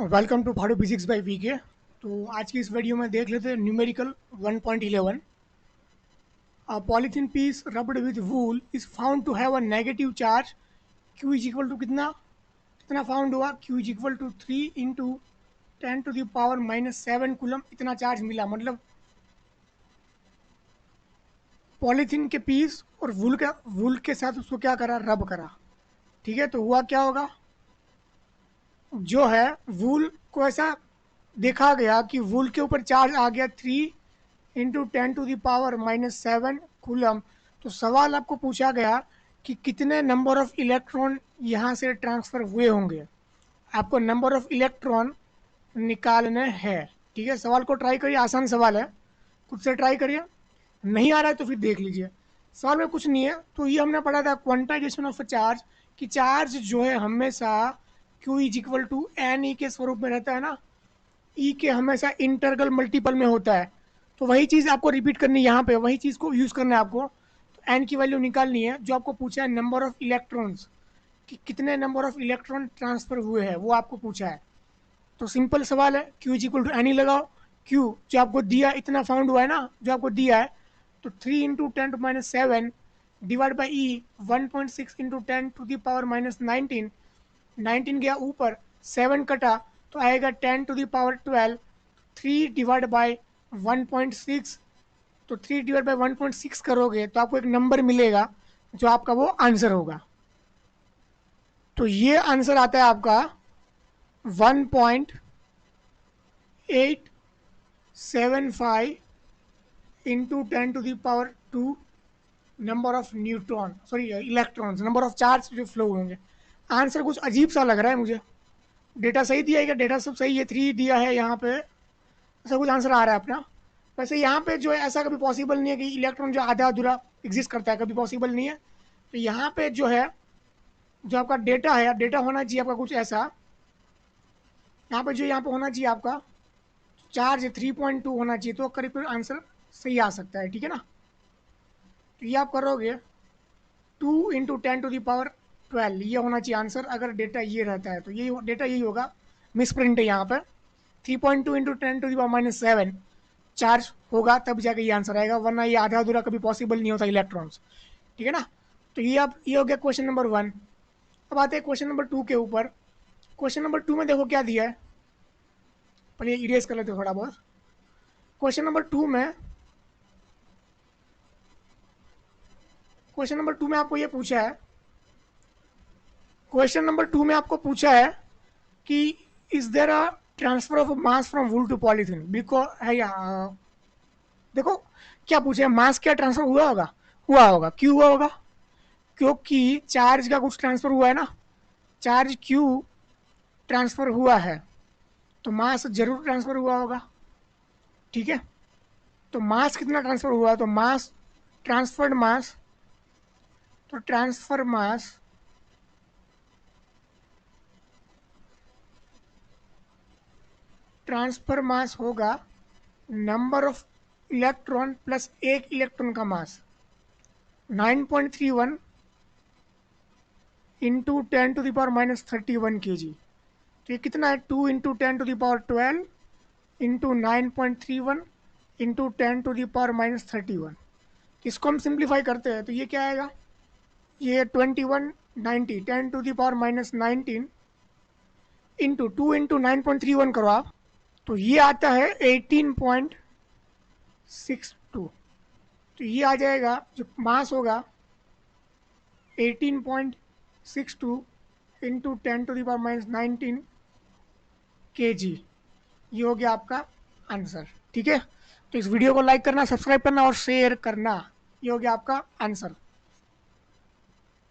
Welcome to फाड़ू physics by VK. तो आज की इस वीडियो में देख लेते हैं numerical 1.11। A polythene piece rubbed with wool is found to have a negative charge. Q is equal to कितना कितना फाउंड हुआ? Q is equal to 3 × 10⁻⁷ coulomb इतना चार्ज मिला। मतलब पॉलीथीन के पीस और वूल के साथ उसको क्या करा? रब करा। ठीक है, तो हुआ क्या होगा? जो है वूल को ऐसा देखा गया कि वूल के ऊपर चार्ज आ गया 3 × 10⁻⁷ कूलम। तो सवाल आपको पूछा गया कि कितने नंबर ऑफ इलेक्ट्रॉन यहाँ से ट्रांसफ़र हुए होंगे। आपको नंबर ऑफ इलेक्ट्रॉन निकालने हैं। ठीक है, सवाल को ट्राई करिए, आसान सवाल है, खुद से ट्राई करिए। नहीं आ रहा है तो फिर देख लीजिए। सवाल में कुछ नहीं है। तो ये हमने पढ़ा था क्वांटाइजेशन ऑफ चार्ज, कि चार्ज जो है हमेशा Q is equal to n e के स्वरूप में रहता है ना। ई के हमेशा इंटरगल मल्टीपल में होता है। तो वही चीज़ आपको रिपीट करनी है यहाँ पे, वही चीज़ को यूज़ करना है आपको। तो एन की वैल्यू निकालनी है। जो आपको पूछा है नंबर ऑफ इलेक्ट्रॉन्स, कि कितने नंबर ऑफ इलेक्ट्रॉन ट्रांसफर हुए हैं, वो आपको पूछा है। तो सिंपल सवाल है, Q is equal to n ही लगाओ। क्यू जो आपको दिया इतना फाउंड हुआ है ना, जो आपको दिया है, तो 3 × 10⁻⁷ डिवाइड बाई ई 1.6 × 10⁻⁻19। 19 गया ऊपर, 7 कटा तो आएगा 10⁻12। 3 डिवाइड बाई 1.6, तो 3 डिवाइड बाई 1.6 करोगे तो आपको एक नंबर मिलेगा जो आपका वो आंसर होगा। तो ये आंसर आता है आपका 1.875 into 10⁻² number of neutron, sorry electrons, number of charge जो फ्लो होंगे। आंसर कुछ अजीब सा लग रहा है मुझे। डेटा सही दिया है क्या? डेटा सब सही है, 3 दिया है यहाँ पे, ऐसा कुछ आंसर आ रहा है अपना। वैसे यहाँ पे जो है ऐसा कभी पॉसिबल नहीं है कि इलेक्ट्रॉन जो आधा अधूरा एग्जिस्ट करता है, कभी पॉसिबल नहीं है। तो यहाँ पे जो है, जो आपका डेटा है, डेटा होना चाहिए आपका कुछ ऐसा। यहाँ पे जो यहाँ पे होना चाहिए आपका चार्ज 3.2 होना चाहिए, तो करीब आंसर सही आ सकता है। ठीक है ना। तो ये आप करोगे 2 × 10⁻12, ये होना चाहिए आंसर। अगर डेटा ये रहता है तो ये डेटा यही होगा, मिस प्रिंट है यहाँ पर। 3.2 × 10⁻⁷ चार्ज होगा तब जाके ये आंसर आएगा, वरना ये आधा अधूरा कभी पॉसिबल नहीं होता इलेक्ट्रॉन्स। ठीक है ना। तो ये आप, ये हो गया क्वेश्चन नंबर 1। अब आते हैं क्वेश्चन नंबर 2 के ऊपर। क्वेश्चन नंबर 2 में देखो क्या दिया है, पहले इरेज कर लेते थोड़ा बहुत। क्वेश्चन नंबर 2 में, क्वेश्चन नंबर 2 में आपको ये पूछा है, क्वेश्चन नंबर 2 में आपको पूछा है कि is there a transfer of mass from wool to polythene. Because है यहाँ, देखो क्या पूछे, मास क्या ट्रांसफर हुआ होगा? हुआ होगा। क्यों हुआ होगा? क्योंकि चार्ज का कुछ ट्रांसफर हुआ है ना। चार्ज क्यू ट्रांसफर हुआ है तो मास जरूर ट्रांसफर हुआ होगा। ठीक है, तो मास कितना ट्रांसफर हुआ? तो मास, ट्रांसफर्ड मास, तो ट्रांसफर मास होगा नंबर ऑफ इलेक्ट्रॉन प्लस एक इलेक्ट्रॉन का मास। 9.31 इंटू 10⁻⁻31 kg। तो ये कितना है? 2 × 10⁻12 इंटू 9.31 इंटू 10⁻⁻31। इसको हम सिंप्लीफाई करते हैं तो ये क्या आएगा? ये 2190, 10⁻⁻19 इंटू 2 इंटू 9.31 करो आप, तो ये आता है 18.62। तो ये आ जाएगा, जो मास होगा 18.62 इंटू 10⁻⁻19 kg। ये हो गया आपका आंसर। ठीक है, तो इस वीडियो को लाइक करना, सब्सक्राइब करना और शेयर करना। ये हो गया आपका आंसर।